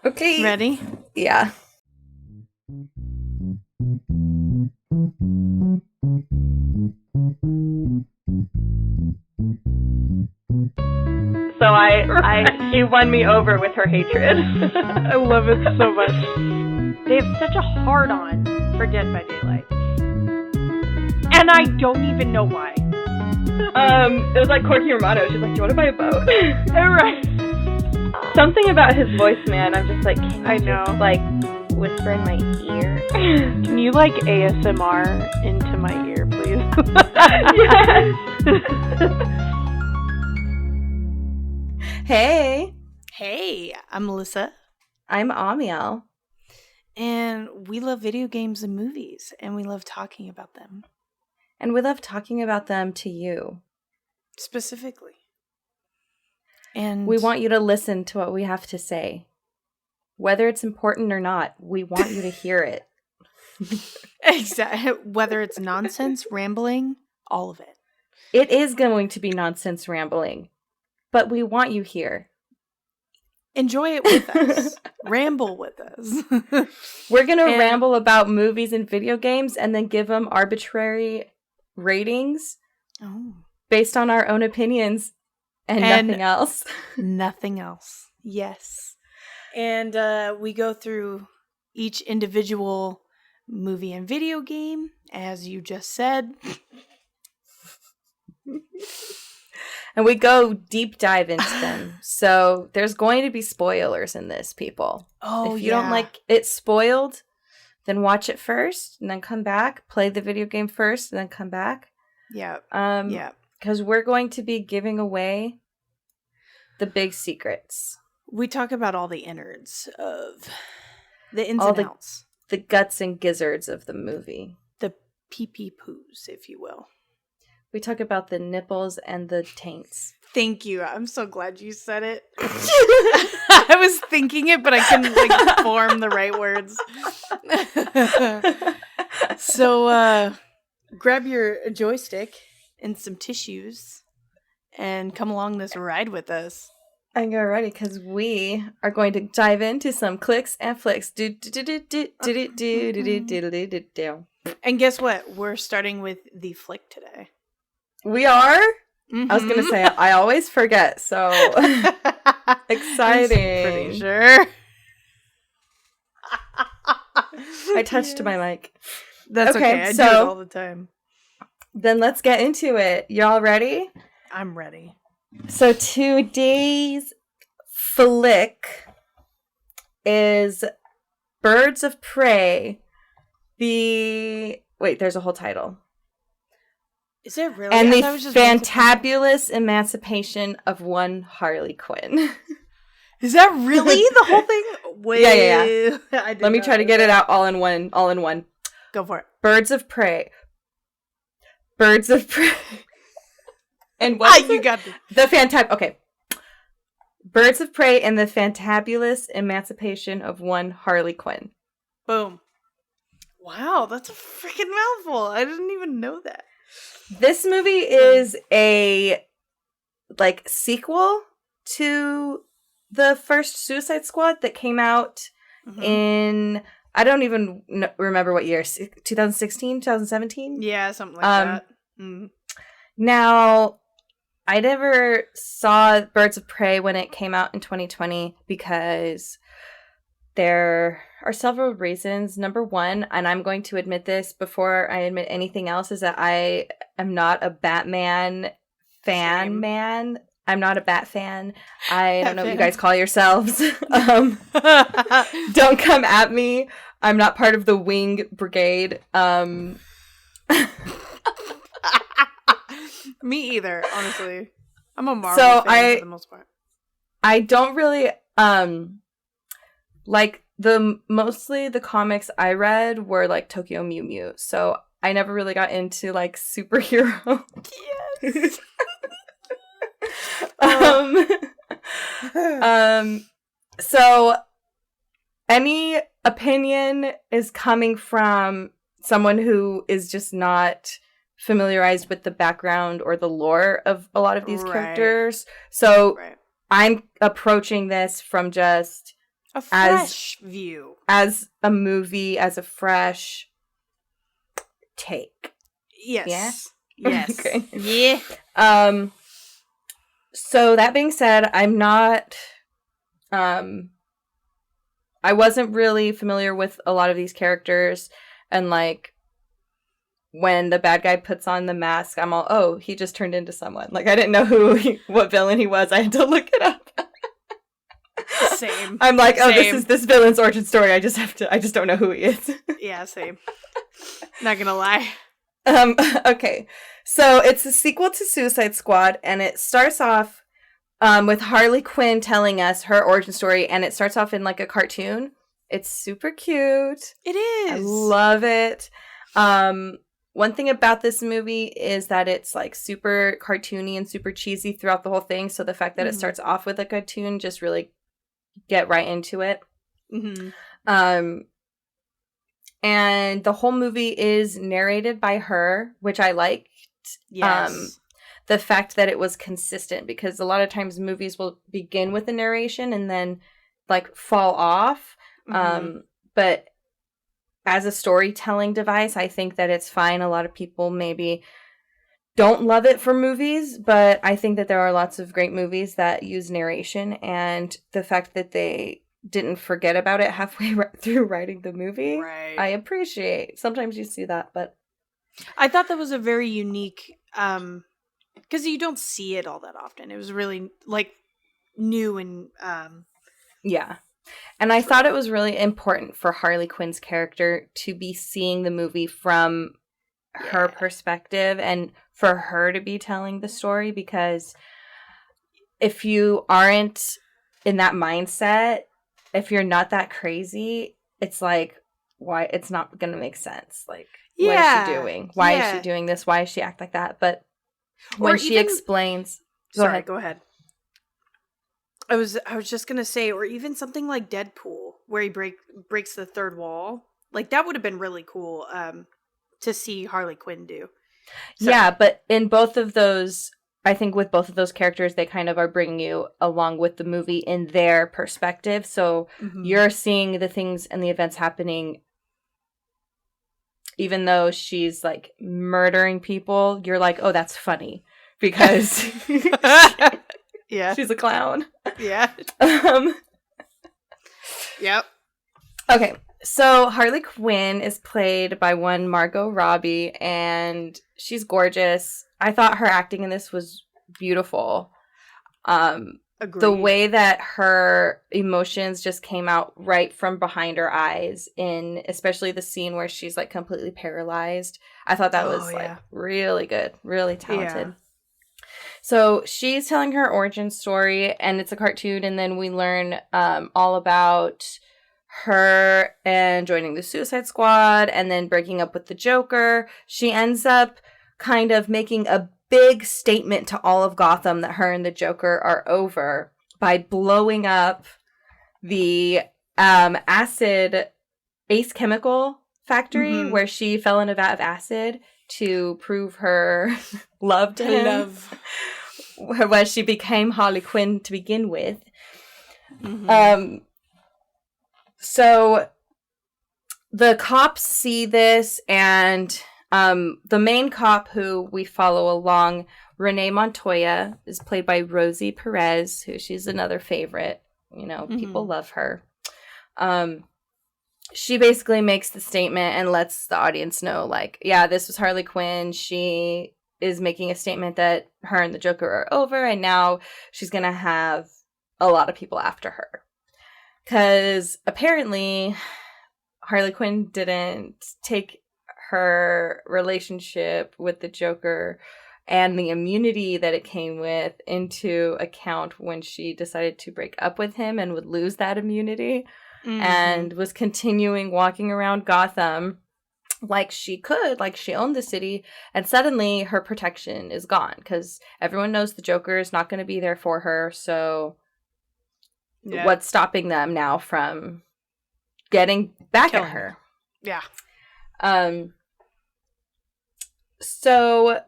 Okay. Ready? Yeah. So she won me over with her hatred. I love it so much. They have such a hard-on for Dead by Daylight. And I don't even know why. It was like Corky Romano. She's like, do you want to buy a boat? Right. Something about his voice, man. I'm just like, can I you know. just, like, whisper in my ear? Can you, like, ASMR into my ear, please? Hey. Hey, I'm Melissa. I'm Ammiel. And we love video games and movies, and we love talking about them. And we love talking about them to you. Specifically. And we want you to listen to what we have to say. Whether it's important or not, we want you to hear it. Exactly. Whether it's nonsense, rambling, all of it. It is going to be nonsense rambling, but we want you here. Enjoy it with us. Ramble with us. We're going to ramble about movies and video games and then give them arbitrary ratings based on our own opinions and nothing else. Nothing else. Yes. And we go through each individual movie and video game, as you just said. And we go deep dive into them. So there's going to be spoilers in this, people. Oh, if you don't like it spoiled, then watch it first and then come back. Play the video game first and then come back. Yeah. Because we're going to be giving away the big secrets. We talk about all the innards of the ins and outs. The guts and gizzards of the movie. The pee-pee poos, if you will. We talk about the nipples and the taints. Thank you. I'm so glad you said it. I was thinking it, but I couldn't form the right words. So grab your joystick and some tissues and come along this ride with us. And get ready, because we are going to dive into some clicks and flicks. And guess what? We're starting with the flick today. We are? Mm-hmm. I was going to say, I always forget, so exciting. I'm pretty sure. I touched my mic. That's okay. I do it all the time. Then let's get into it. Y'all ready? I'm ready. So today's flick is Birds of Prey. There's a whole title. Is it really? And the fantabulous emancipation of one Harley Quinn. Is that really the whole thing? Wait, yeah. Let me try to get it out all in one. Go for it. Birds of Prey. And what? You got Okay. Birds of Prey and the fantabulous emancipation of one Harley Quinn. Boom. Wow, that's a freaking mouthful. I didn't even know that. This movie is a sequel to the first Suicide Squad that came out in, I don't even remember what year, 2016, 2017? Yeah, something like that. Now, I never saw Birds of Prey when it came out in 2020 because there are several reasons. Number one, and I'm going to admit this before I admit anything else, is that I am not a Batman fan. I'm not a Bat fan. I don't know what you guys call yourselves. Don't come at me. I'm not part of the Wing Brigade. Me either, honestly. I'm a Marvel fan for the most part. I don't really mostly the comics I read were like Tokyo Mew Mew. So I never really got into like superhero. Yes. So any opinion is coming from someone who is just not familiarized with the background or the lore of a lot of these characters. So I'm approaching this from just A fresh view. As a movie, as a fresh take. Yes. Yeah? Yes. Okay. Yeah. So that being said, I'm not I wasn't really familiar with a lot of these characters, and like when the bad guy puts on the mask, I'm all, oh, he just turned into someone. Like I didn't know what villain he was. I had to look it up. Same. I'm like, oh, Same. this is this villain's origin story. I just don't know who he is. Yeah, same. Not gonna lie. Okay. So it's a sequel to Suicide Squad, and it starts off with Harley Quinn telling us her origin story, and it starts off in like a cartoon. It's super cute. It is. I love it. One thing about this movie is that it's like super cartoony and super cheesy throughout the whole thing. So the fact that it starts off with a cartoon just really get right into it. Mm-hmm. And the whole movie is narrated by her, which I liked. Yes. The fact that it was consistent, because a lot of times movies will begin with a narration and then like fall off. But as a storytelling device, I think that it's fine. A lot of people maybe don't love it for movies, but I think that there are lots of great movies that use narration, and the fact that they didn't forget about it halfway through writing the movie, Right. I appreciate. Sometimes you see that, but I thought that was a very unique, because you don't see it all that often. It was really like new and yeah. And I thought it was really important for Harley Quinn's character to be seeing the movie from her perspective, and for her to be telling the story, because if you aren't in that mindset, if you're not that crazy, it's like, why? It's not going to make sense. Like, what is she doing? Why is she doing this? Why does she act like that? But when she explains... Sorry, go ahead. I was just gonna say, or even something like Deadpool, where he breaks the third wall. Like that would have been really cool to see Harley Quinn do. So. Yeah, but in both of those, I think with both of those characters, they kind of are bringing you along with the movie in their perspective. So you're seeing the things and the events happening, even though she's like murdering people. You're like, oh, that's funny because yeah, she's a clown. Yeah. Yep. Okay, so Harley Quinn is played by one Margot Robbie, and she's gorgeous. I thought her acting in this was beautiful. Agreed. The way that her emotions just came out right from behind her eyes, in especially the scene where she's like completely paralyzed. I thought that was like really good, really talented. Yeah. So she's telling her origin story, and it's a cartoon, and then we learn all about her and joining the Suicide Squad and then breaking up with the Joker. She ends up kind of making a big statement to all of Gotham that her and the Joker are over by blowing up the acid Ace Chemical factory where she fell in a vat of acid to prove her love to him. When she became Harley Quinn to begin with. So the cops see this, and the main cop who we follow along, Renee Montoya, is played by Rosie Perez, who she's another favorite. You know, people love her. She basically makes the statement and lets the audience know, like, yeah, this was Harley Quinn. She is making a statement that her and the Joker are over, and now she's going to have a lot of people after her. Because apparently Harley Quinn didn't take her relationship with the Joker and the immunity that it came with into account when she decided to break up with him and would lose that immunity, and was continuing walking around Gotham like she could, like she owned the city, and suddenly her protection is gone because everyone knows the Joker is not going to be there for her. So what's stopping them now from getting back at her? Yeah. So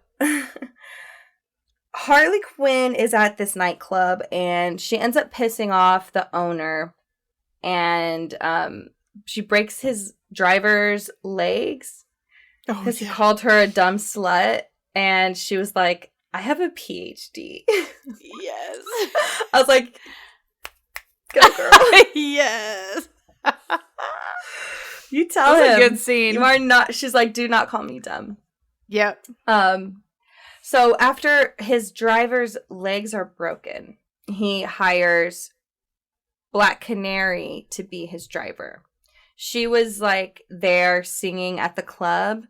Harley Quinn is at this nightclub, and she ends up pissing off the owner and she breaks his driver's legs because he called her a dumb slut, and she was like, I have a PhD. Yes. I was like, go girl. Yes. You tell That's him. a good scene. You are not, she's like, do not call me dumb. Yep. So after his driver's legs are broken, he hires Black Canary to be his driver. She was like there singing at the club,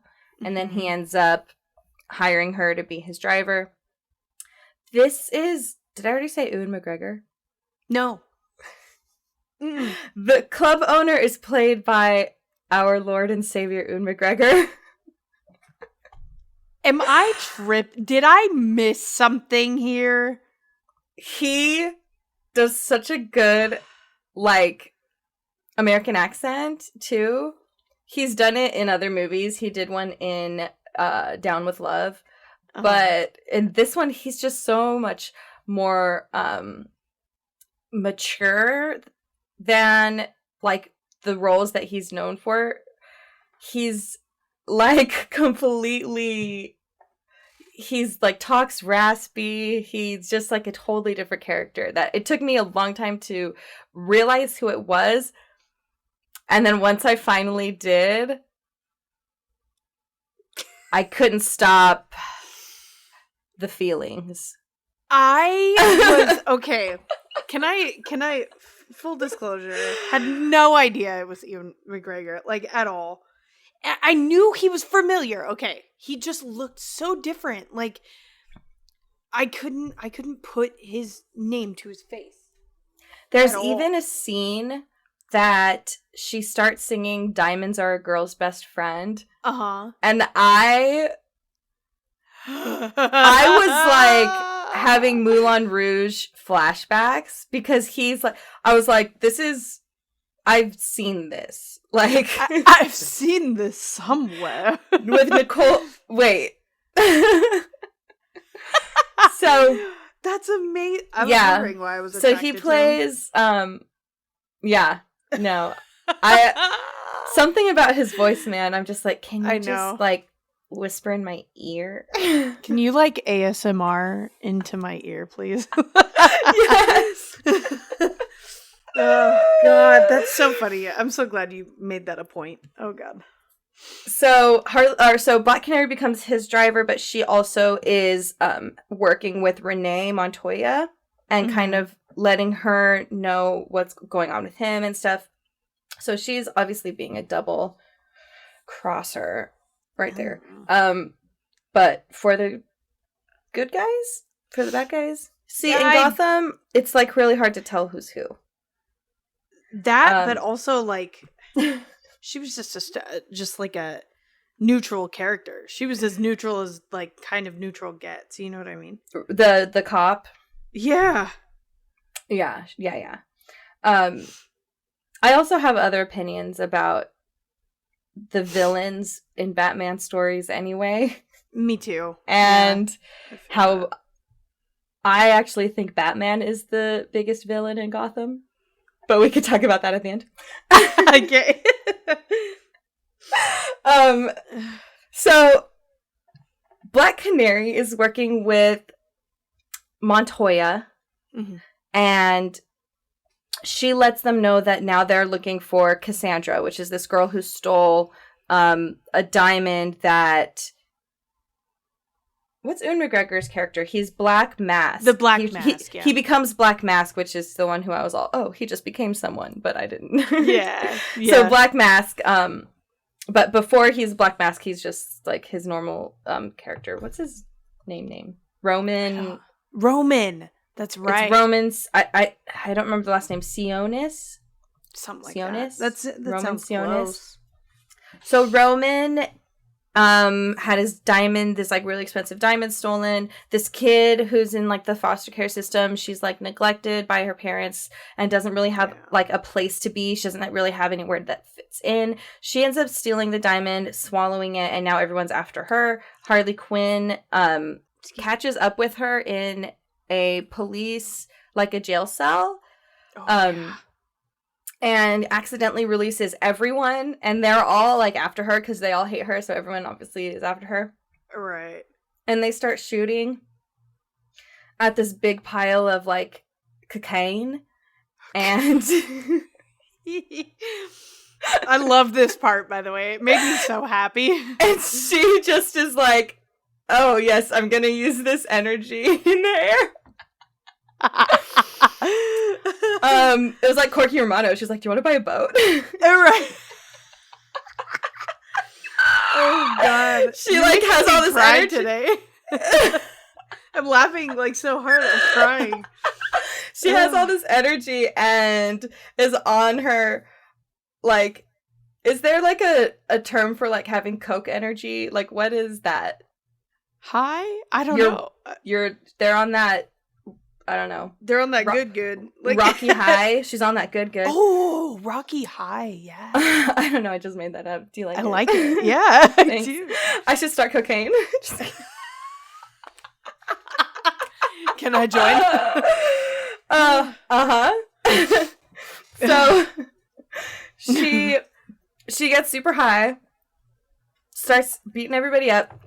and then he ends up hiring her to be his driver. This is, did I already say Ewan McGregor? No. The club owner is played by our Lord and Savior Ewan McGregor. Am I tripped? Did I miss something here? He does such a good, like, American accent, too. He's done it in other movies. He did one in Down with Love. But in this one, he's just so much more mature than, like, the roles that he's known for. He's, like, completely... He's, like, talks raspy. He's just, like, a totally different character. That it took me a long time to realize who it was. And then once I finally did, I couldn't stop the feelings. I was... Okay. Can I... Full disclosure. Had no idea it was Ewan McGregor. Like, at all. I knew he was familiar. Okay. He just looked so different. Like, I couldn't put his name to his face. There's even a scene that she starts singing Diamonds Are a Girl's Best Friend. Uh-huh. And I was like having Moulin Rouge flashbacks because he's like, I was like, I've seen this. Like, I've seen this somewhere. With Nicole, wait. So that's amazing. I was wondering why I was attracted. So he plays, something about his voice, man. I'm just like, can you just like whisper in my ear? Can you like ASMR into my ear, please? Yes. Oh God, that's so funny. I'm so glad you made that a point. Oh God. So Black Canary becomes his driver, but she also is working with Renee Montoya and kind of letting her know what's going on with him and stuff. So she's obviously being a double crosser right there. But for the good guys, for the bad guys, see, in Gotham, it's like really hard to tell who's who. That, but also like she was just like a neutral character. She was as neutral as like kind of neutral gets. You know what I mean? The cop. Yeah. I also have other opinions about the villains in Batman stories anyway. Me too. And how I actually think Batman is the biggest villain in Gotham. But we could talk about that at the end. Okay. So Black Canary is working with Montoya, and she lets them know that now they're looking for Cassandra, which is this girl who stole a diamond that... What's Ewan McGregor's character? He's Black Mask. The Black Mask, He becomes Black Mask, which is the one who I was all, he just became someone, but I didn't. Yeah. So Black Mask, but before he's Black Mask, he's just like his normal character. What's his name? Roman. Roman. That's right. It's Roman's. I don't remember the last name. Sionis? Something like Sionis? that. That Roman sounds Sionis. close. So Roman had his diamond, this like really expensive diamond stolen. This kid who's in like the foster care system, she's like neglected by her parents and doesn't really have like a place to be. She doesn't really have anywhere that fits in. She ends up stealing the diamond, swallowing it, and now everyone's after her. Harley Quinn catches up with her in a police, like a jail cell. and accidentally releases everyone, and they're all like after her because they all hate her, so everyone obviously is after her. Right. And they start shooting at this big pile of like cocaine, and I love this part, by the way. It made me so happy. and she just is like, oh yes, I'm gonna use this energy in the air. It was like Corky Romano. She's like, do you want to buy a boat? Right. Oh god. She like has all this energy today. I'm laughing like so hard I'm crying. She has all this energy and is on her, like, is there like a term for like having coke energy? Like, what is that? Hi? I don't know. They're on that, I don't know. They're on that good. Like Rocky High. She's on that good. Oh, Rocky High, yeah. I don't know, I just made that up. Do you like it? I like it. Yeah, I do. I should start cocaine. Can I join? So she gets super high, starts beating everybody up,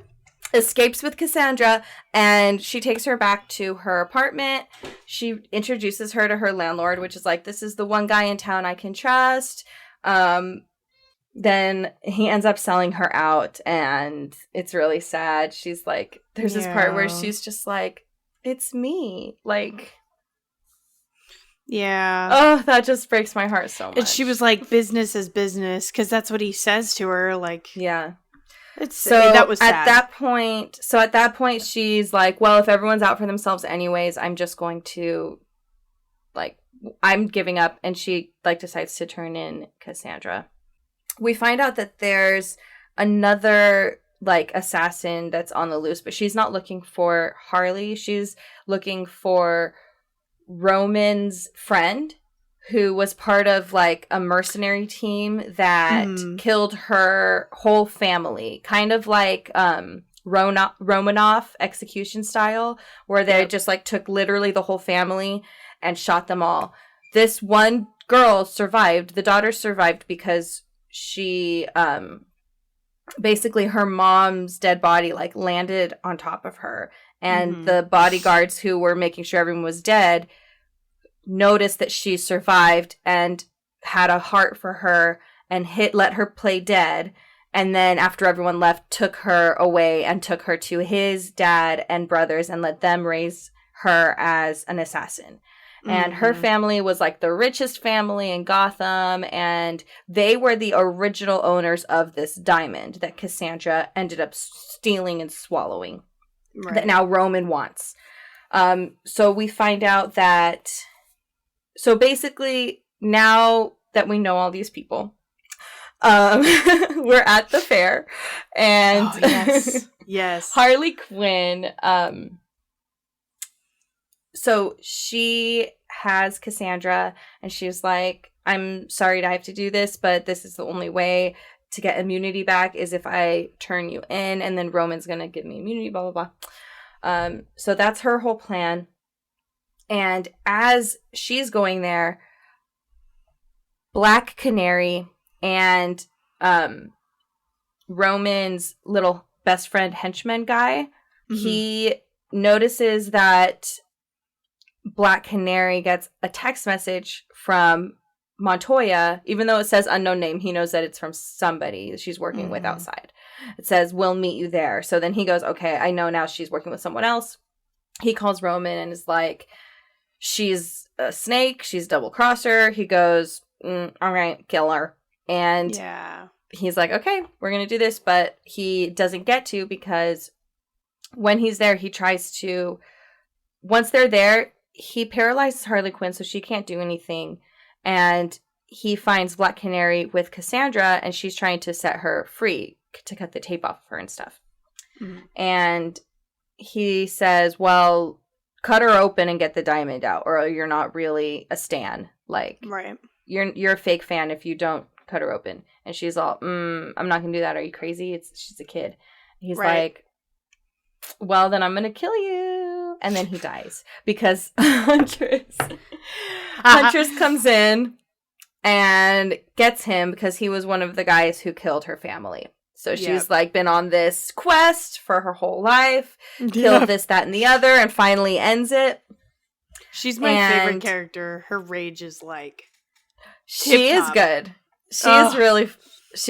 escapes with Cassandra, and she takes her back to her apartment. She introduces her to her landlord, which is like, this is the one guy in town I can trust. Then he ends up selling her out, and it's really sad. She's like, there's this part where she's just like, it's me. Like, yeah. Oh, that just breaks my heart so much. And she was like, business is business, because that's what he says to her. Like, yeah. That was sad. At that point, she's like, well, if everyone's out for themselves anyways, I'm just going to, like, I'm giving up. And she, like, decides to turn in Cassandra. We find out that there's another, like, assassin that's on the loose, but she's not looking for Harley. She's looking for Roman's friend, who was part of like a mercenary team that killed her whole family, kind of like Romanov execution style, where they just like took literally the whole family and shot them all. This one girl survived. The daughter survived because she basically her mom's dead body like landed on top of her, and the bodyguards who were making sure everyone was dead noticed that she survived and had a heart for her and let her play dead. And then after everyone left, took her away and took her to his dad and brothers and let them raise her as an assassin. And her family was like the richest family in Gotham, and they were the original owners of this diamond that Cassandra ended up stealing and swallowing, that now Roman wants. So we find out that, so basically now that we know all these people, we're at the fair, and yes. Harley Quinn, so she has Cassandra, and she's like, I'm sorry to have to do this, but this is the only way to get immunity back is if I turn you in, and then Roman's gonna give me immunity, blah, blah, blah. So that's her whole plan. And as she's going there, Black Canary and Roman's little best friend henchman guy, he notices that Black Canary gets a text message from Montoya. Even though it says unknown name, he knows that it's from somebody she's working with outside. It says, we'll meet you there. So then he goes, okay, I know now she's working with someone else. He calls Roman and is like, she's a snake, she's double-crossed her. He goes, all right, kill her. And he's like, okay, we're going to do this. But he doesn't get to, because when he's there, he tries to, once they're there, he paralyzes Harley Quinn so she can't do anything. And he finds Black Canary with Cassandra, and she's trying to set her free to cut the tape off of her and stuff. And he says, well, cut her open and get the diamond out, or you're not really a stan. Like, you're a fake fan if you don't cut her open. And she's all, I'm not gonna do that. Are you crazy? She's a kid. He's like, well, then I'm gonna kill you. And then he dies because Huntress comes in and gets him because he was one of the guys who killed her family. So she's like been on this quest for her whole life, killed this, that, and the other, and finally ends it. She's my favorite character. Her rage is like she is good. She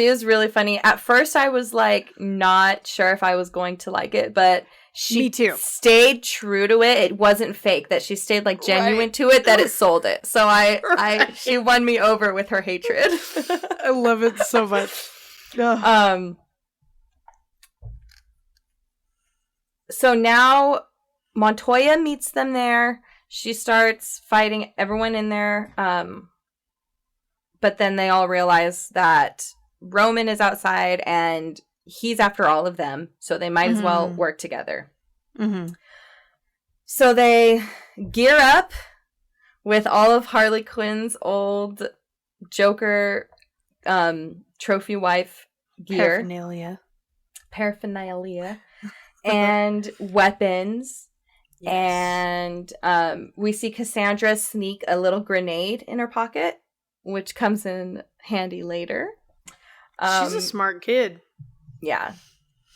is really funny. At first I was like not sure if I was going to like it, but Me too. stayed true to it. It wasn't fake, that she stayed like genuine to it, that it sold it. So she won me over with her hatred. I love it so much. So now Montoya meets them there. She starts fighting everyone in there. But then they all realize that Roman is outside and he's after all of them. So they might as well work together. Mm-hmm. So they gear up with all of Harley Quinn's old Joker trophy wife gear. Paraphernalia. And weapons. Yes. And we see Cassandra sneak a little grenade in her pocket, which comes in handy later. She's a smart kid. Yeah.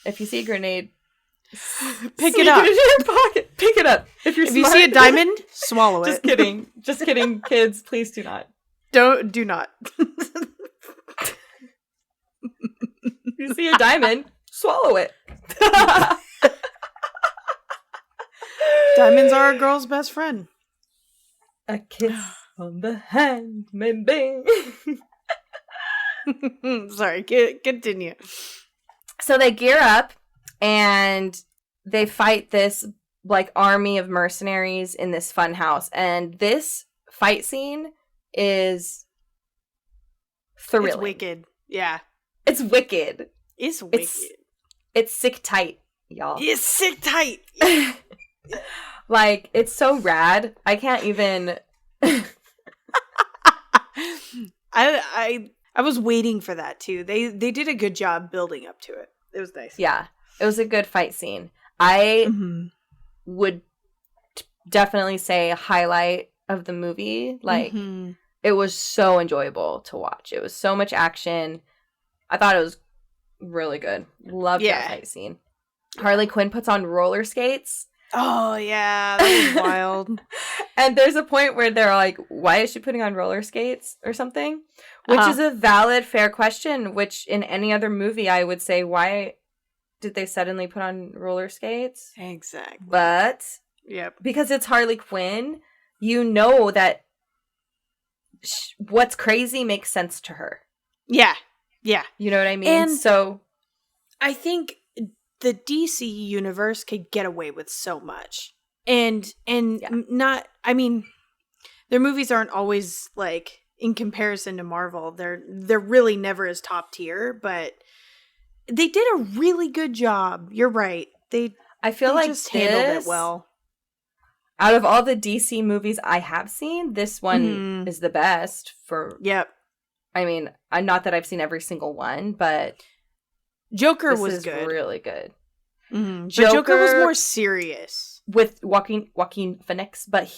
If you see a grenade, pick it up. It in your pocket. Pick it up. If you see a diamond, swallow it. Just kidding. Just kidding, kids. Please do not. Do not. If you see a diamond, swallow it. Diamonds are a girl's best friend. A kiss on the hand, bing. Sorry, continue. So they gear up and they fight this like army of mercenaries in this fun house. And this fight scene is thrilling. It's wicked. Yeah. It's wicked. It's wicked. It's sick tight, y'all. It's sick tight. Like, it's so rad. I can't even... I was waiting for that too. They did a good job building up to it. It was nice. Yeah, it was a good fight scene. I would definitely say a highlight of the movie. Like, it was so enjoyable to watch. It was so much action. I thought it was really good. Loved that fight scene. Harley Quinn puts on roller skates. Oh, yeah. That was wild. And there's a point where they're like, why is she putting on roller skates or something? Which is a valid, fair question, which in any other movie I would say, why did they suddenly put on roller skates? Exactly. But because it's Harley Quinn, you know that what's crazy makes sense to her. Yeah. Yeah. You know what I mean? And so I think the DC universe could get away with so much. And not, I mean, their movies aren't always like in comparison to Marvel. They're really never as top tier, but they did a really good job. You're right. I feel like just handled it well. Out of all the DC movies I have seen, this one is the best for I mean, not that I've seen every single one, but Joker was good. Really good. Mm-hmm. Joker was more serious with Joaquin Phoenix, but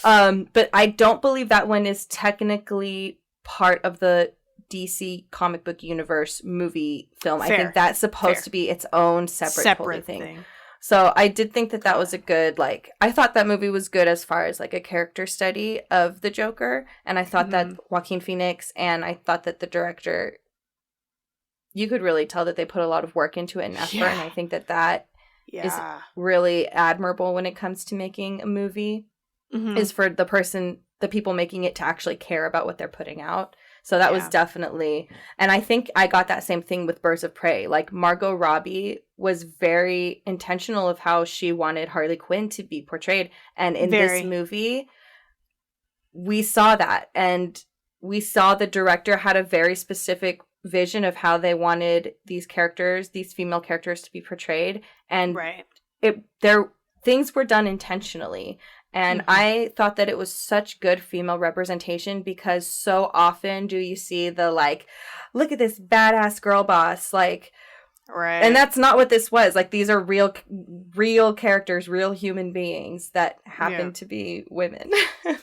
but I don't believe that one is technically part of the DC comic book universe movie film. Fair. I think that's supposed to be its own separate thing. So I did think that was a good, like, I thought that movie was good as far as, like, a character study of the Joker. And I thought that Joaquin Phoenix and I thought that the director, you could really tell that they put a lot of work into it and effort. And I think that is really admirable when it comes to making a movie, is for the people making it to actually care about what they're putting out. So that was definitely, and I think I got that same thing with Birds of Prey. Like, Margot Robbie was very intentional of how she wanted Harley Quinn to be portrayed. And in this movie, we saw that. And we saw the director had a very specific vision of how they wanted these female characters to be portrayed. And things were done intentionally. And I thought that it was such good female representation because so often do you see the, like, look at this badass girl boss, like, Right. And that's not what this was. Like, these are real characters, real human beings that happen to be women.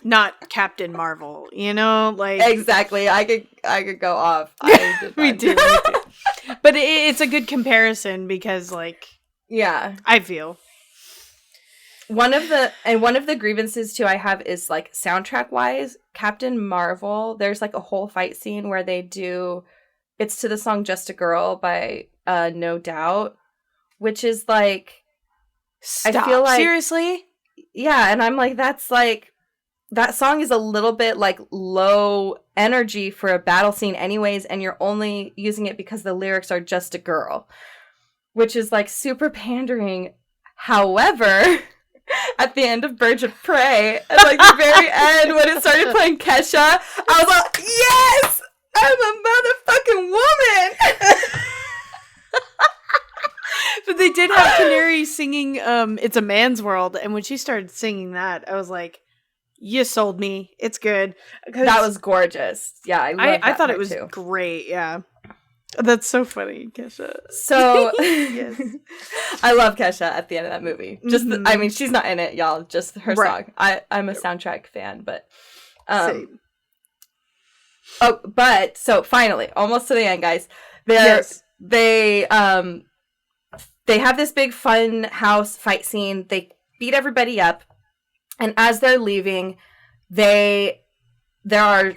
Not Captain Marvel, like exactly. I could go off. I did we do. But it's a good comparison because, like, yeah, I feel one of the grievances too I have is, like, soundtrack wise, Captain Marvel. There's like a whole fight scene where they do. It's to the song "Just a Girl" by No Doubt, which is like, stop. I feel like, seriously, yeah, and I'm like, that's like, that song is a little bit like low energy for a battle scene anyways, and you're only using it because the lyrics are "just a girl," which is like super pandering. However, at the end of Birds of Prey, at like the very end when it started playing Kesha, I was like, yes, I'm a motherfucking woman. But they did have Canary singing "It's a Man's World," and when she started singing that, I was like, you sold me. It's good. That was gorgeous. Yeah, I thought it was too. great. Yeah, that's so funny, Kesha. So yes, I love Kesha at the end of that movie. Just I mean, she's not in it, y'all. Just her Right. song. I'm a soundtrack fan, but Same. oh, but so finally, almost to the end, guys. They have this big fun house fight scene. They beat everybody up, and as they're leaving, there are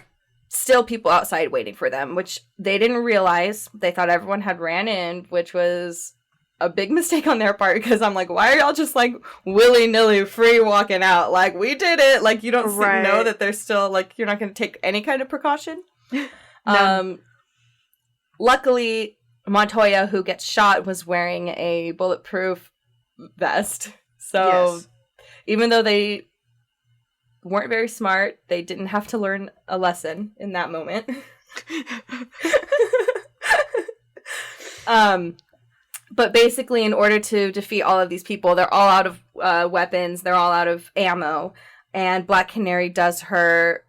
still people outside waiting for them, which they didn't realize. They thought everyone had ran in, which was a big mistake on their part, because I'm like, why are y'all just like willy-nilly free walking out? Like, we did it. Like, you don't know that they're still, like, you're not going to take any kind of precaution. Luckily, Montoya, who gets shot, was wearing a bulletproof vest. So even though they weren't very smart, they didn't have to learn a lesson in that moment. But basically, in order to defeat all of these people, they're all out of weapons, they're all out of ammo, and Black Canary does her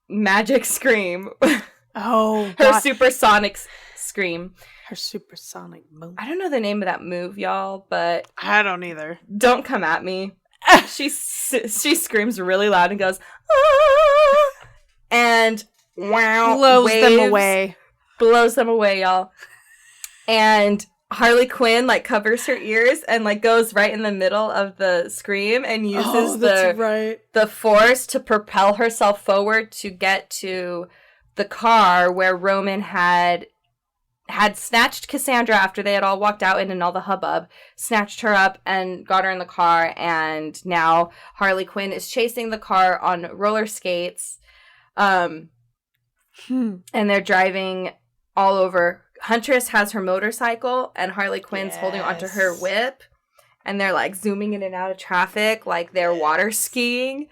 magic scream. Oh, her supersonic scream. Her supersonic move. I don't know the name of that move, y'all, but I don't either. Don't come at me. She screams really loud and goes, ah! And wow, blows them away, y'all. And Harley Quinn like covers her ears and like goes right in the middle of the scream and uses the force to propel herself forward to get to the car where Roman had snatched Cassandra after they had all walked out in and all the hubbub, snatched her up and got her in the car, and now Harley Quinn is chasing the car on roller skates, and they're driving all over. Huntress has her motorcycle, and Harley Quinn's holding onto her whip, and they're like zooming in and out of traffic like they're water skiing.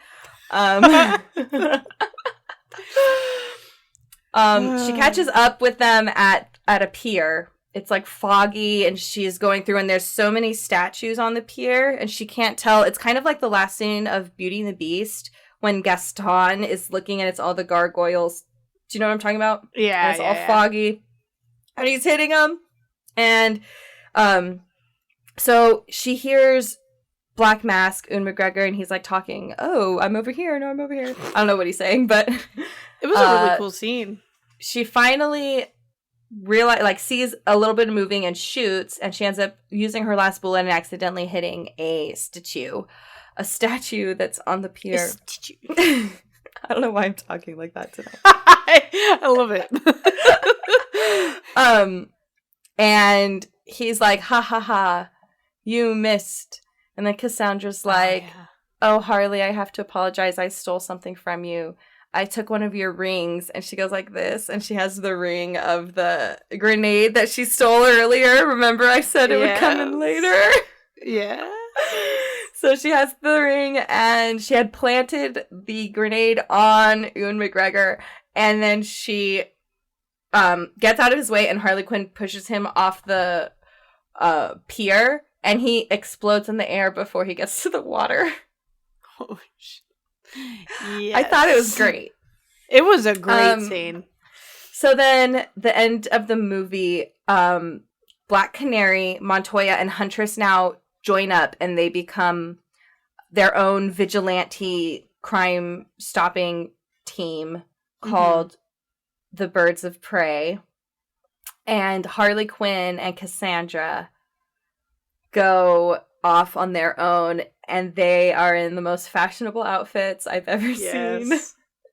She catches up with them at a pier. It's like foggy, and she's going through, and there's so many statues on the pier, and she can't tell. It's kind of like the last scene of Beauty and the Beast when Gaston is looking and it's all the gargoyles. Do you know what I'm talking about? Yeah, and it's all foggy, and he's hitting them, and so she hears Black Mask, Ewan McGregor, and he's like talking. Oh, I'm over here. No, I'm over here. I don't know what he's saying, but it was a really cool scene. She finally sees a little bit of moving and shoots, and she ends up using her last bullet and accidentally hitting a statue that's on the pier. I don't know why I'm talking like that tonight. I love it. And he's like, ha ha ha, you missed. And then Cassandra's like, oh, Harley, I have to apologize. I stole something from you. I took one of your rings. And she goes like this, and she has the ring of the grenade that she stole earlier. Remember I said it would come in later? Yeah. So she has the ring, and she had planted the grenade on Ewan McGregor, and then she gets out of his way, and Harley Quinn pushes him off the pier, and he explodes in the air before he gets to the water. Oh, shit. Yes. I thought it was great. It was a great scene. So then, the end of the movie, Black Canary, Montoya, and Huntress now join up and they become their own vigilante crime stopping team called the Birds of Prey. And Harley Quinn and Cassandra go off on their own, and they are in the most fashionable outfits I've ever seen.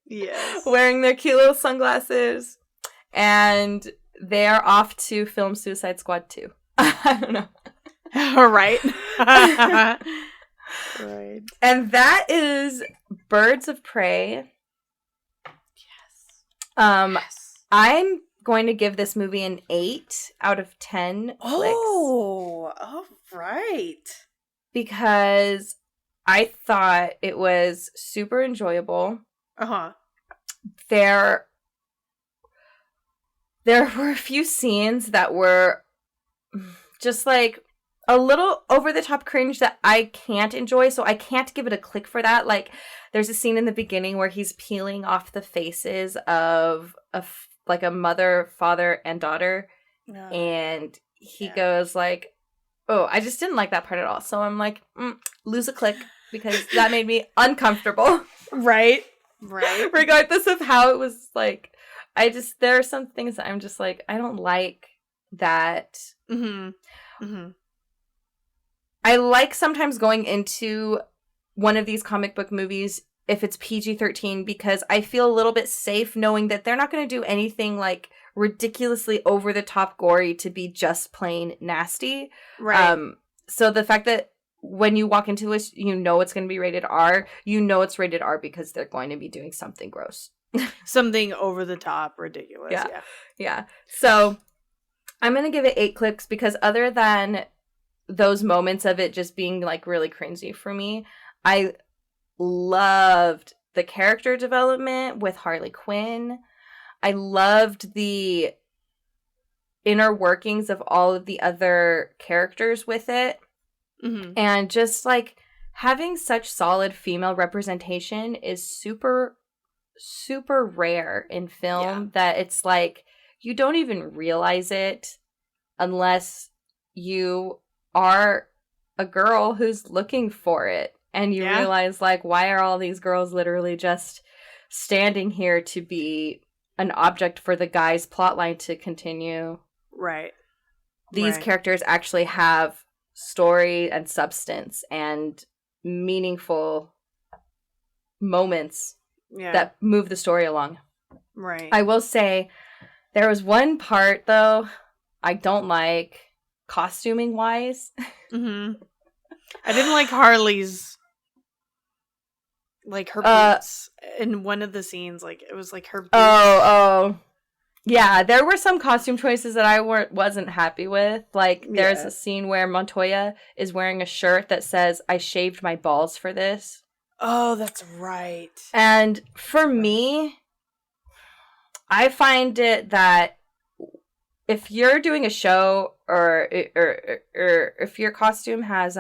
Yes. Wearing their cute little sunglasses. And they are off to film Suicide Squad 2. I don't know. All right. Right. And that is Birds of Prey. Yes. Yes. I'm going to give this movie an 8 out of 10 Oh, all right. Because I thought it was super enjoyable. Uh-huh. There were a few scenes that were just like a little over the top cringe that I can't enjoy, so I can't give it a click for that. Like, there's a scene in the beginning where he's peeling off the faces of a mother, father, and daughter, and he goes like, "Oh, I just didn't like that part at all." So I'm like, lose a click, because that made me uncomfortable. Right. Regardless of how it was, like, there are some things that I'm just like, I don't like that. I like sometimes going into one of these comic book movies if it's PG-13, because I feel a little bit safe knowing that they're not going to do anything like ridiculously over the top gory to be just plain nasty. Right. So the fact that when you walk into it, you know it's going to be rated R. You know it's rated R because they're going to be doing something gross. Something over the top, ridiculous. Yeah. So I'm going to give it 8 clicks because other than those moments of it just being like really cringy for me, I loved the character development with Harley Quinn. I loved the inner workings of all of the other characters with it. And just like having such solid female representation is super, super rare in film, that it's like you don't even realize it unless you are a girl who's looking for it. And you realize, like, why are all these girls literally just standing here to be an object for the guy's plotline to continue? Right. These characters actually have story and substance and meaningful moments that move the story along. Right. I will say there was one part, though, I don't like costuming wise. I didn't like Harley's, like, her boots in one of the scenes. Like, it was like her boots. Oh. Yeah, there were some costume choices that I wasn't happy with. Like, there's a scene where Montoya is wearing a shirt that says, "I shaved my balls for this." Oh, that's right. And for me, I find it that if you're doing a show or if your costume has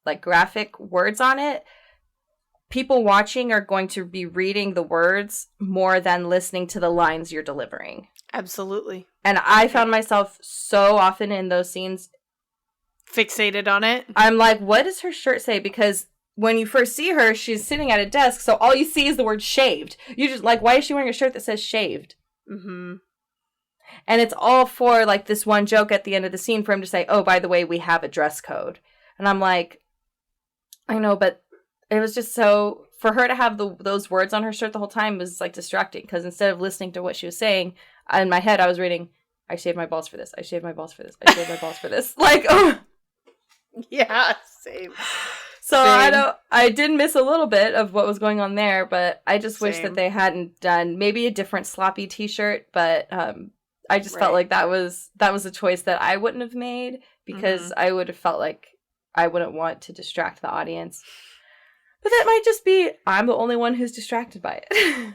like graphic words on it, people watching are going to be reading the words more than listening to the lines you're delivering. Absolutely. And I found myself so often in those scenes fixated on it. I'm like, what does her shirt say? Because when you first see her, she's sitting at a desk, so all you see is the word shaved. You just like, why is she wearing a shirt that says shaved? And it's all for like this one joke at the end of the scene for him to say, "Oh, by the way, we have a dress code." And I'm like, I know, but it was just so, for her to have those words on her shirt the whole time was like distracting, because instead of listening to what she was saying, in my head I was reading, "I shaved my balls for this. I shaved my balls for this. I shaved my balls for this." Like, oh. Yeah, same. So I did miss a little bit of what was going on there, but I just wish that they hadn't done maybe a different sloppy t-shirt, but I just felt like that was a choice that I wouldn't have made, because I would have felt like I wouldn't want to distract the audience. But that might just be I'm the only one who's distracted by it.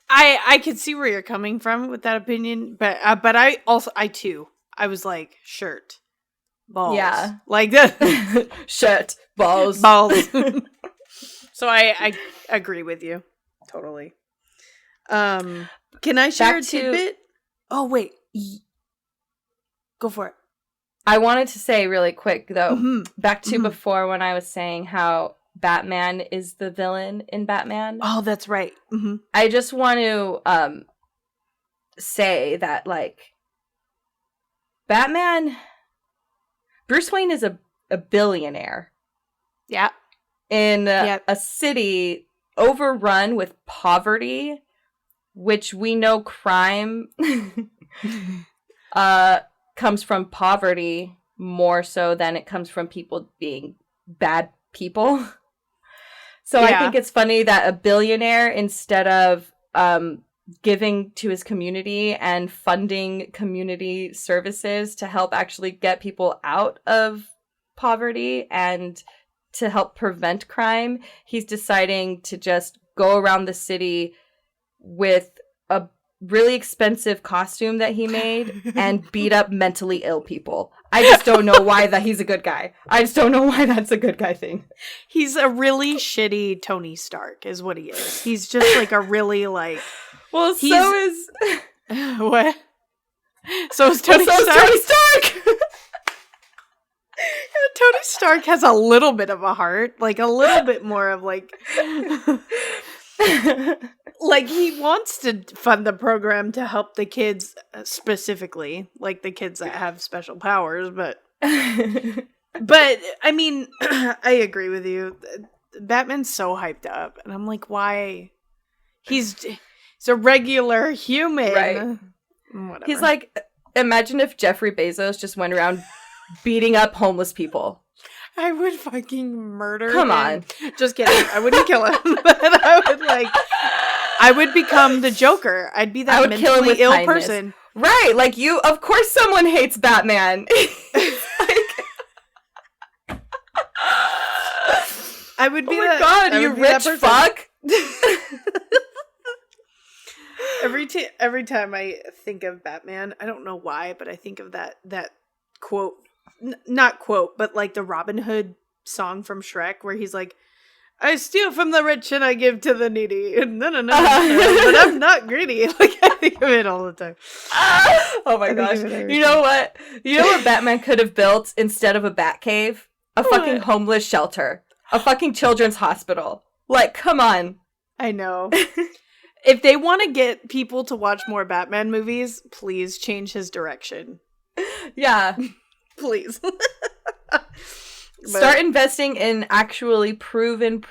I could see where you're coming from with that opinion, but I was like, shirt, balls, like that. Shirt, balls. So I agree with you totally. Can I share a tidbit? Oh wait, go for it. I wanted to say really quick, though, back to Mhm. before when I was saying how Batman is the villain in Batman. Oh, that's right. I just want to say that, like, Bruce Wayne is a billionaire. Yeah. In a city overrun with poverty, which we know crime comes from poverty more so than it comes from people being bad people. So I think it's funny that a billionaire, instead of giving to his community and funding community services to help actually get people out of poverty and to help prevent crime, he's deciding to just go around the city with a really expensive costume that he made and beat up mentally ill people. I just don't know why that he's a good guy. I just don't know why that's a good guy thing. He's a really shitty Tony Stark is what he is. He's just like a really like... Well, so is... What? So is Tony Stark. Tony Stark! Tony Stark has a little bit of a heart. Like, a little bit more of like... Like, he wants to fund the program to help the kids specifically, like the kids that have special powers, but I mean, I agree with you. Batman's so hyped up, and I'm like, why? He's a regular human. Right. Whatever. He's like, imagine if Jeffrey Bezos just went around beating up homeless people. I would fucking murder him. Come on. Just kidding. I wouldn't kill him, but I would become the Joker. I'd be that mentally ill person. Right. Like, of course someone hates Batman. I would be my God, you rich fuck. Every time I think of Batman, I don't know why, but I think of that quote, not quote, but like the Robin Hood song from Shrek where he's like, I steal from the rich and I give to the needy. No, but I'm not greedy. Like, I think of it all the time. Oh my gosh. You know what? You know what Batman could have built instead of a Batcave? A fucking homeless shelter. A fucking children's hospital. Like, come on. I know. If they want to get people to watch more Batman movies, please change his direction. Yeah. Please. Start investing in actually proven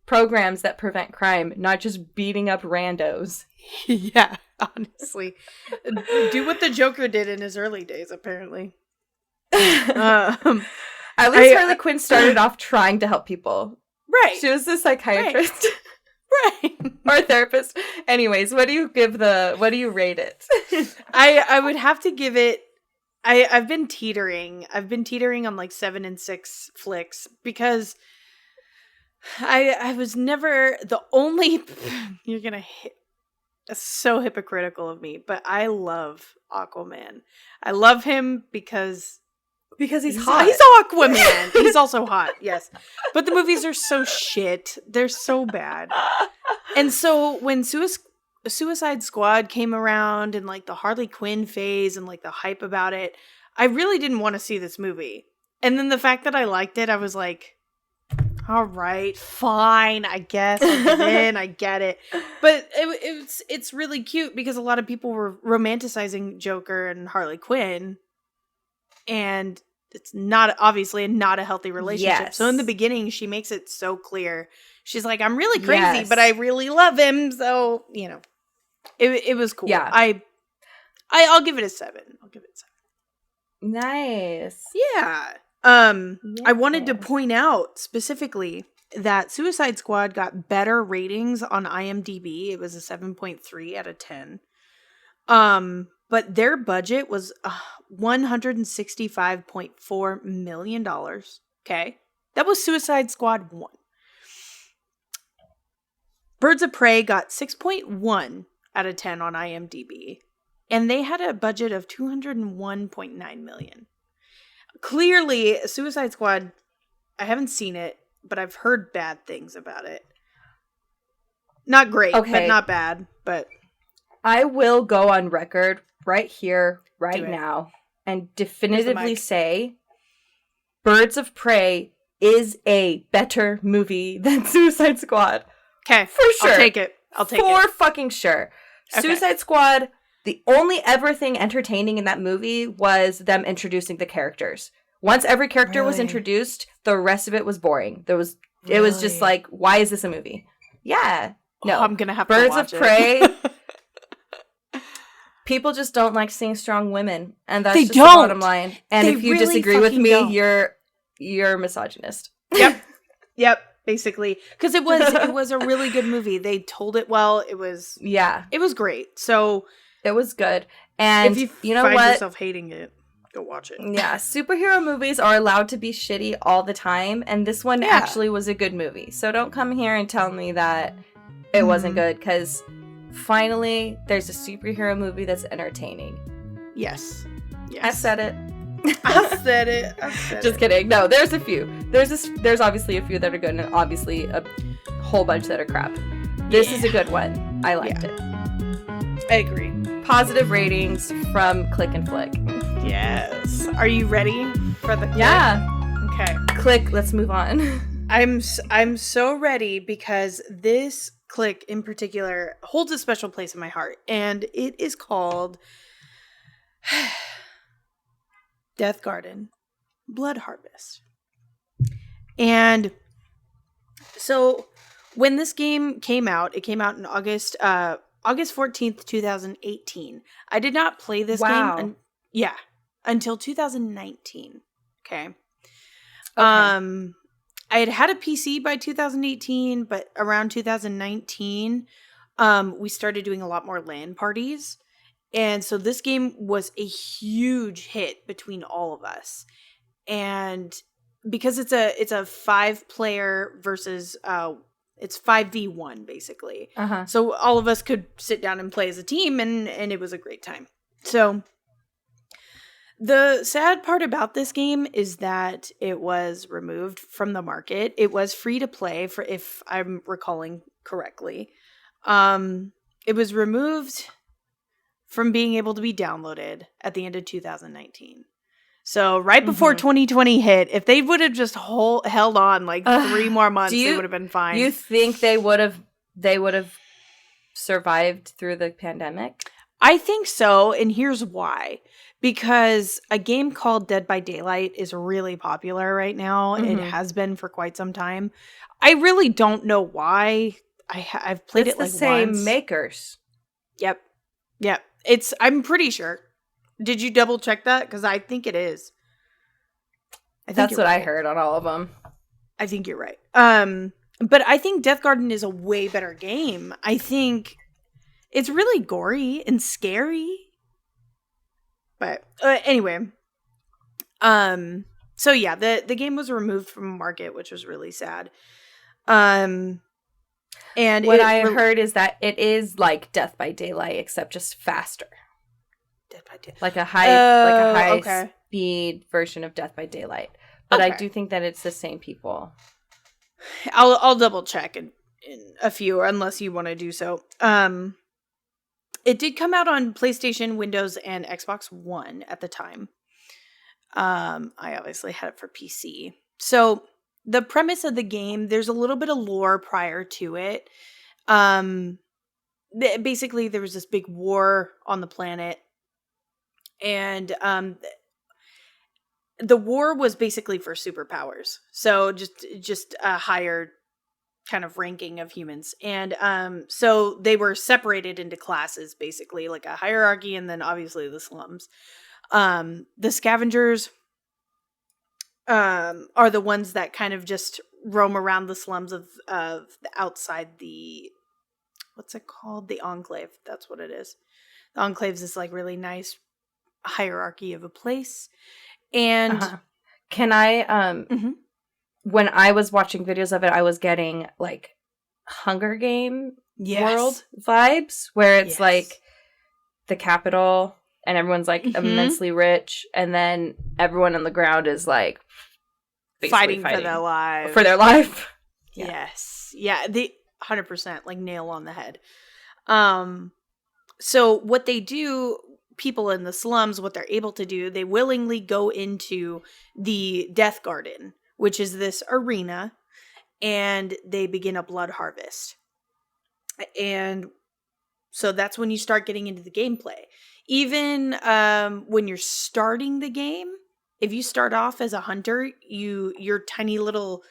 programs that prevent crime, not just beating up randos. Yeah, honestly. Do what the Joker did in his early days, apparently. At least Harley Quinn started off trying to help people. Right. She was a psychiatrist. Right. Or a therapist. Anyways, what do you rate it? I would have to give it, I've been teetering on like 7 and 6 flicks because I was never the only, you're gonna hit, so hypocritical of me, but I love Aquaman. I love him because he's hot. He's Aquaman. He's also hot, yes. But the movies are so shit. They're so bad. And so when Suicide Squad came around and like the Harley Quinn phase and like the hype about it, I really didn't want to see this movie. And then the fact that I liked it, I was like, all right, fine, I guess. I'll give in, I get it. But it's really cute because a lot of people were romanticizing Joker and Harley Quinn. And it's not obviously not a healthy relationship. Yes. So in the beginning, she makes it so clear. She's like, I'm really crazy, but I really love him. So, you know, it was cool. Yeah. I'll give it a 7. I'll give it a 7. Nice. Yeah. I wanted to point out specifically that Suicide Squad got better ratings on IMDb. It was a 7.3 out of 10. But their budget was $165.4 million. Okay. That was Suicide Squad 1. Birds of Prey got 6.1 out of 10 on IMDb. And they had a budget of $201.9 million. Clearly, Suicide Squad, I haven't seen it, but I've heard bad things about it. Not great, but not bad. But I will go on record right here, right now, and definitively say Birds of Prey is a better movie than Suicide Squad. Okay. For sure. I'll take it. For fucking sure. Okay. Suicide Squad, the only ever thing entertaining in that movie was them introducing the characters. Once every character was introduced, the rest of it was boring. It was just like, why is this a movie? Yeah. No. I'm going to have Birds to watch of Prey. People just don't like seeing strong women. And that's just the bottom line. And if you disagree with me, you're a misogynist. Yep. Basically. Because it was a really good movie. They told it well. It was great. So it was good. And if you know find what? yourself hating it, go watch it. Yeah, superhero movies are allowed to be shitty all the time, and this one actually was a good movie. So don't come here and tell me that it wasn't good, because finally there's a superhero movie that's entertaining. Yes. I said it. I said it. Just kidding. No, there's a few. There's obviously a few that are good, and obviously a whole bunch that are crap. This is a good one. I liked it. I agree. Positive ratings from Click and Flick. Yes. Are you ready for the click? Yeah. Okay. Click. Let's move on. I'm so ready because this click in particular holds a special place in my heart, and it is called Deathgarden, BLOODHARVEST. And so when this game came out, it came out in August 14th, 2018. I did not play this game until 2019. Okay. I had a PC by 2018, but around 2019, we started doing a lot more LAN parties. And so this game was a huge hit between all of us. And because it's a 5-player versus it's 5v1 basically. So all of us could sit down and play as a team, and it was a great time. So the sad part about this game is that it was removed from the market. It was free to play, for if I'm recalling correctly. It was removed from being able to be downloaded at the end of 2019. So right before 2020 hit, if they would have just held on like 3 more months, they would have been fine. You think they would have survived through the pandemic? I think so, and here's why. Because a game called Dead by Daylight is really popular right now. It has been for quite some time. I really don't know why. I've played it like once. It's the same makers. Yep. I'm pretty sure. Did you double check that? Because I think it is. That's what I heard on all of them. I think you're right. But I think Deathgarden is a way better game. I think it's really gory and scary. But anyway. So yeah, the game was removed from the market, which was really sad. And what I heard is that it is like Death by Daylight, except just faster. Death by Daylight. Like a high speed version of Death by Daylight. But I do think that it's the same people. I'll double check in a few, unless you want to do so. It did come out on PlayStation, Windows, and Xbox One at the time. I obviously had it for PC. So the premise of the game, there's a little bit of lore prior to it. Basically, there was this big war on the planet. And the war was basically for superpowers. So just a higher kind of ranking of humans. And so they were separated into classes, basically, like a hierarchy, and then obviously the slums. The scavengers are the ones that kind of just roam around the slums of the outside the, what's it called? The Enclave. That's what it is. The Enclave is this like really nice hierarchy of a place. And can I when I was watching videos of it, I was getting like Hunger Game world vibes, where it's like the capital and everyone's like immensely rich, and then everyone on the ground is like fighting for their life. Yes. Yeah, the 100% like nail on the head. So what they do, people in the slums, what they're able to do, they willingly go into the Deathgarden, which is this arena, and they begin a blood harvest. And so that's when you start getting into the gameplay. Even when you're starting the game, if you start off as a hunter, your tiny little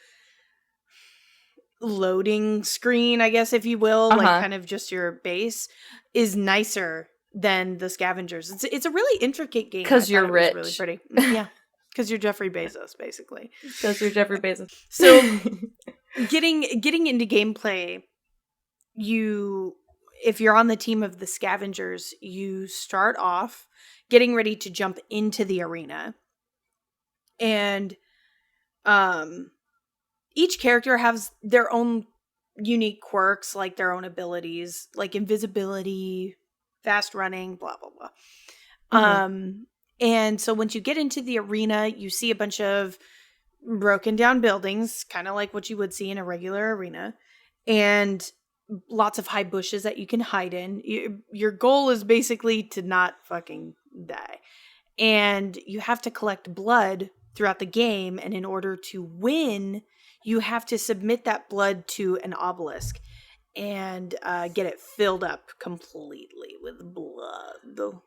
loading screen, I guess, if you will, like kind of just your base, is nicer than the scavengers. It's a really intricate game. Because you're rich. Really pretty. Yeah. Because you're Jeffrey Bezos, basically. Because you're Jeffrey Bezos. So getting into gameplay, if you're on the team of the scavengers, you start off getting ready to jump into the arena. And each character has their own unique quirks, like their own abilities, like invisibility, fast running, blah, blah, blah. And so once you get into the arena, you see a bunch of broken down buildings, kind of like what you would see in a regular arena, and lots of high bushes that you can hide in. Your goal is basically to not fucking die. And you have to collect blood throughout the game, and in order to win, you have to submit that blood to an obelisk and get it filled up completely with blood.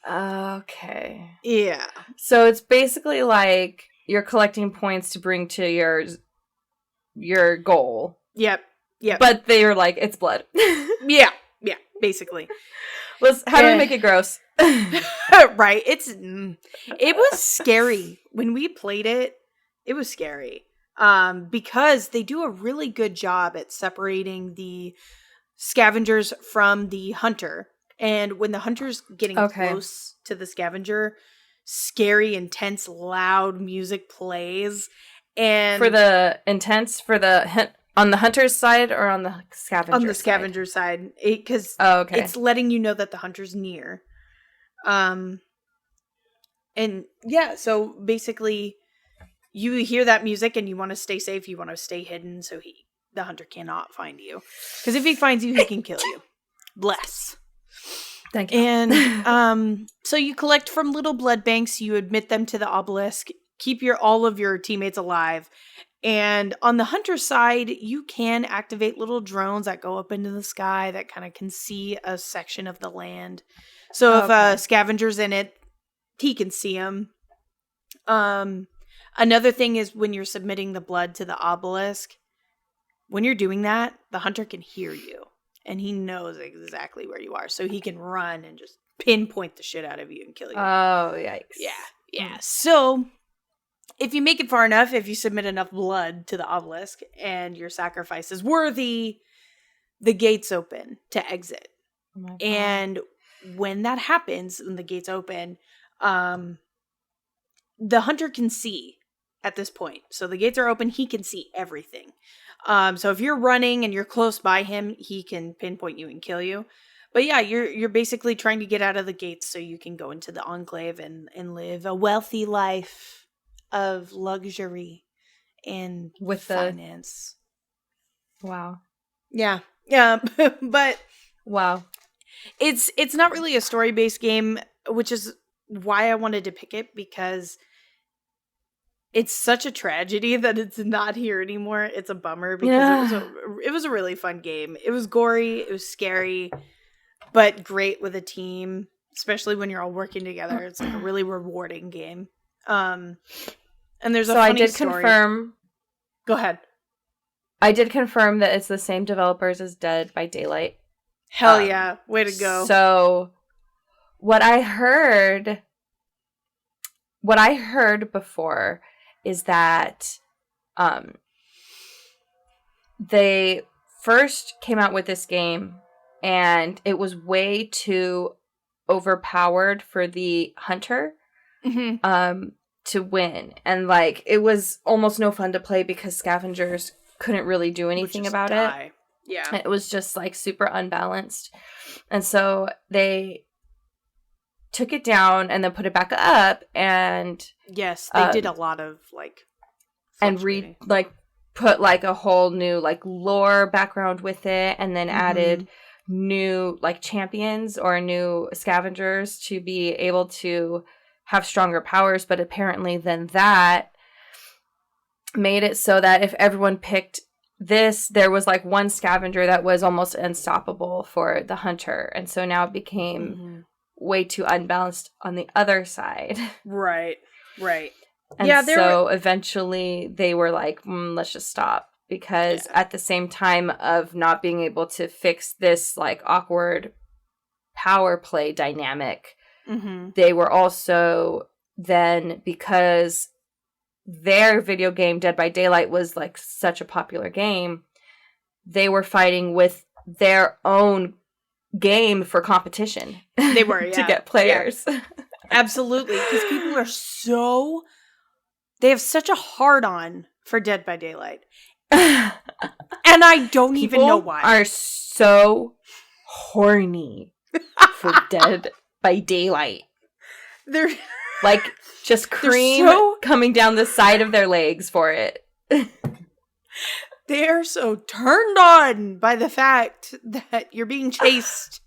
Okay. Yeah. So it's basically like you're collecting points to bring to your goal. Yep. But they're like, it's blood. Yeah, basically. How do we make it gross? Right. It was scary. When we played it, it was scary. Because they do a really good job at separating the scavengers from the hunter. And when the hunter's getting close to the scavenger, scary, intense, loud music plays. And for the intense, on the hunter's side or on the scavenger side? On the scavenger side. Because it's letting you know that the hunter's near. And yeah, so basically you hear that music and you want to stay safe, you want to stay hidden so the hunter cannot find you. Because if he finds you, he can kill you. Bless. Thank you. And so you collect from little blood banks, you admit them to the obelisk, keep all of your teammates alive. And on the hunter side, you can activate little drones that go up into the sky that kind of can see a section of the land. So if a scavenger's in it, he can see them. Another thing is when you're submitting the blood to the obelisk, when you're doing that, the hunter can hear you. And he knows exactly where you are. So he can run and just pinpoint the shit out of you and kill you. Oh, yikes. Yeah. So if you make it far enough, if you submit enough blood to the obelisk and your sacrifice is worthy, the gates open to exit. Oh, and when that happens, when the gates open, the hunter can see at this point. So the gates are open. He can see everything. So if you're running and you're close by him, he can pinpoint you and kill you. But yeah, you're basically trying to get out of the gates so you can go into the enclave and live a wealthy life of luxury and with finance. Wow. Yeah. But wow. It's not really a story-based game, which is why I wanted to pick it, because it's such a tragedy that it's not here anymore. It's a bummer because it was a really fun game. It was gory, it was scary, but great with a team, especially when you're all working together. It's like a really rewarding game. And there's a funny story. Confirm. Go ahead. I did confirm that it's the same developers as Dead by Daylight. Hell yeah. Way to go. So what I heard before is that they first came out with this game and it was way too overpowered for the hunter to win. And like it was almost no fun to play because scavengers couldn't really do anything about it. Yeah. It was just like super unbalanced. And so they took it down and then put it back up, and yes, they did a lot of like and put like a whole new like lore background with it, and then added new like champions or new scavengers to be able to have stronger powers, but apparently then that made it so that if everyone picked this, there was like one scavenger that was almost unstoppable for the hunter, and so now it became way too unbalanced on the other side. Right. And so eventually they were like, let's just stop, because at the same time of not being able to fix this like awkward power play dynamic, they were also then, because their video game Dead by Daylight was like such a popular game, they were fighting with their own game for competition. They were, to get players. Yeah. Absolutely, because people are they have such a hard-on for Dead by Daylight. And I don't even know why. People are so horny for Dead by Daylight. They're like just cream coming down the side of their legs for it. They are so turned on by the fact that you're being chased.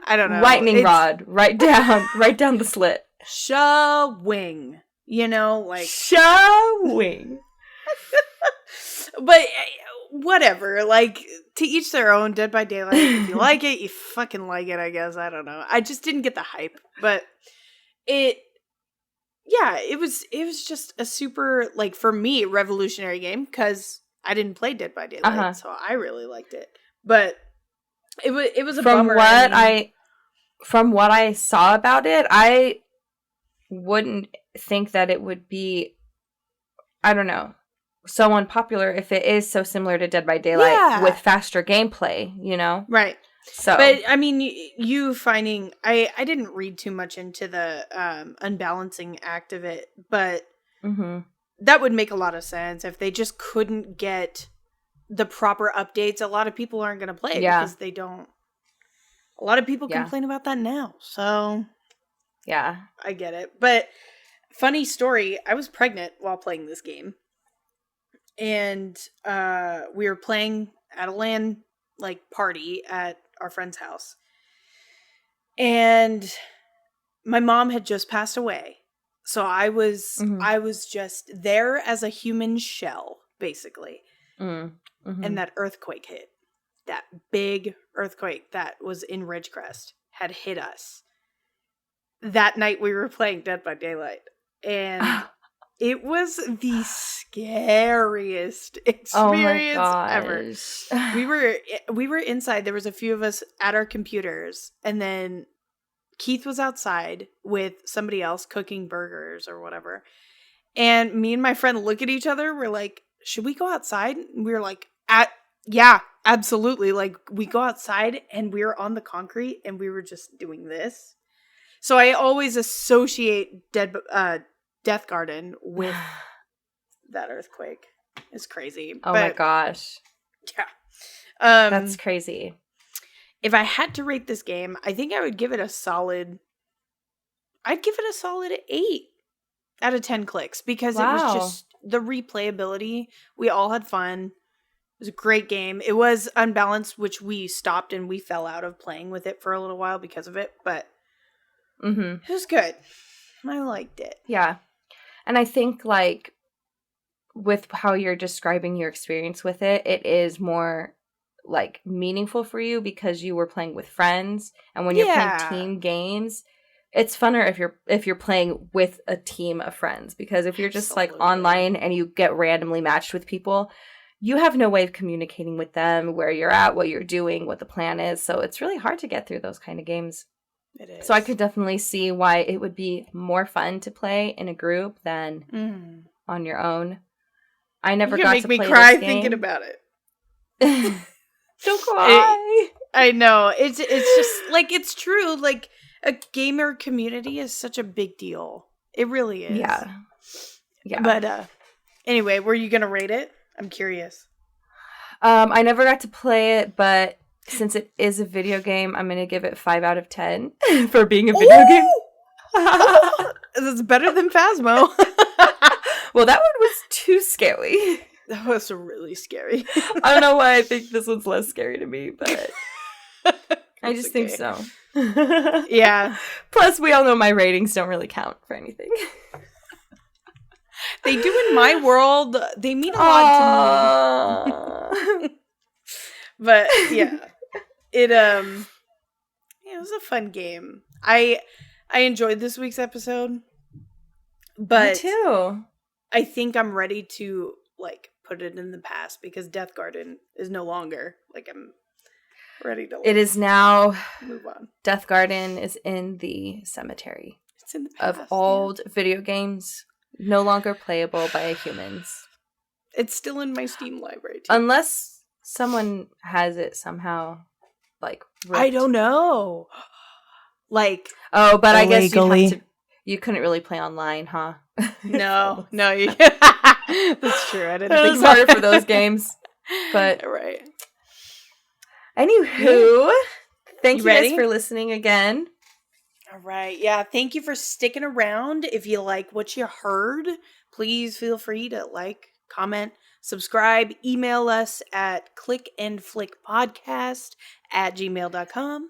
I don't know. Lightning rod right down the slit. Showing. You know, like showing. But whatever, like, to each their own. Dead by Daylight. If you like it, you fucking like it, I guess. I don't know. I just didn't get the hype, but it was just a super, like, for me, revolutionary game, because I didn't play Dead by Daylight, so I really liked it. But it was a bummer. From what I saw about it, I wouldn't think that it would be, I don't know, so unpopular if it is so similar to Dead by Daylight with faster gameplay, you know? Right. So, but I mean, you finding, I didn't read too much into the unbalancing act of it, but that would make a lot of sense if they just couldn't get the proper updates. A lot of people aren't going to play because they don't. A lot of people complain about that now, so yeah, I get it. But funny story, I was pregnant while playing this game, and we were playing at a LAN like party at our friend's house, and my mom had just passed away, so I was just there as a human shell, basically. And that earthquake hit. That big earthquake that was in Ridgecrest had hit us. That night we were playing Dead by Daylight, and it was the scariest experience ever. We were inside. There was a few of us at our computers, and then Keith was outside with somebody else cooking burgers or whatever. And me and my friend look at each other. We're like, should we go outside? And we were like, yeah, absolutely. Like, we go outside and we were on the concrete and we were just doing this. So I always associate Deathgarden with that earthquake. It's crazy. Oh my gosh. Yeah. That's crazy. If I had to rate this game, I think I would give it a solid 8 out of 10 clicks, because it was just the replayability. We all had fun. It was a great game. It was unbalanced, which we stopped and we fell out of playing with it for a little while because of it, but it was good. I liked it. Yeah. And I think, like, with how you're describing your experience with it, it is more, like, meaningful for you because you were playing with friends. And when you're playing team games, it's funner if you're playing with a team of friends, because if you're just like online and you get randomly matched with people, you have no way of communicating with them where you're at, what you're doing, what the plan is. So it's really hard to get through those kind of games. It is. So I could definitely see why it would be more fun to play in a group than on your own. I never got to play this game. Make me cry thinking about it. Don't cry. I know. It's just like, it's true. Like, a gamer community is such a big deal. It really is. Yeah. But anyway, were you gonna rate it? I'm curious. I never got to play it, but since it is a video game, I'm gonna give it 5 out of 10 for being a video game. That's better than Phasmo. Well, that one was too scary. That was really scary. I don't know why I think this one's less scary to me, but I just think so. Yeah. Plus, we all know my ratings don't really count for anything. They do in my world. They mean a lot to me. But yeah, it was a fun game. I enjoyed this week's episode, but me too. I think I'm ready to like put it in the past because Deathgarden is no longer like I'm ready to. It is now. Move on. Deathgarden is in the cemetery. It's in the past, of old video games, no longer playable by humans. It's still in my Steam library too. Unless someone has it somehow, like ripped. I don't know. Like but I guess illegally. you couldn't really play online, huh? No, you that's true. I didn't It think was about harder for those games. But right. Anywho, thank you guys ready? for listening again. All right. Yeah. Thank you for sticking around. If you like what you heard, please feel free to like, comment, subscribe, email us at clickandflickpodcast@gmail.com.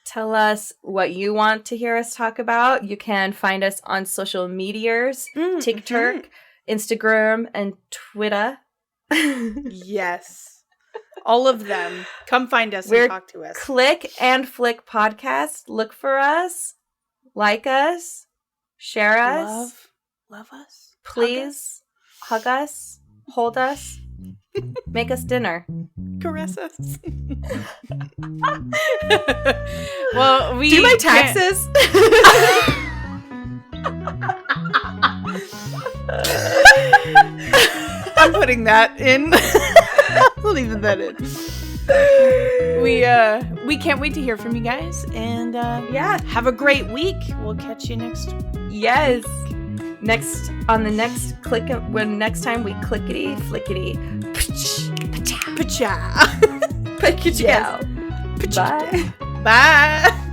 Tell us what you want to hear us talk about. You can find us on social medias, TikTok, Instagram, and Twitter. Yes. All of them. Come find us We're and talk to us. Click and Flick Podcast. Look for us. Like us. Share us. Love us. Please. Hug us. Hold us. Make us dinner. Caress us. Well, we do my taxes. I'm putting that in. Leaving that in. We can't wait to hear from you guys, and yeah, have a great week. We'll catch you next. Yes. Next time we clickety flickety. Pacha. Pacha. Bye. Bye.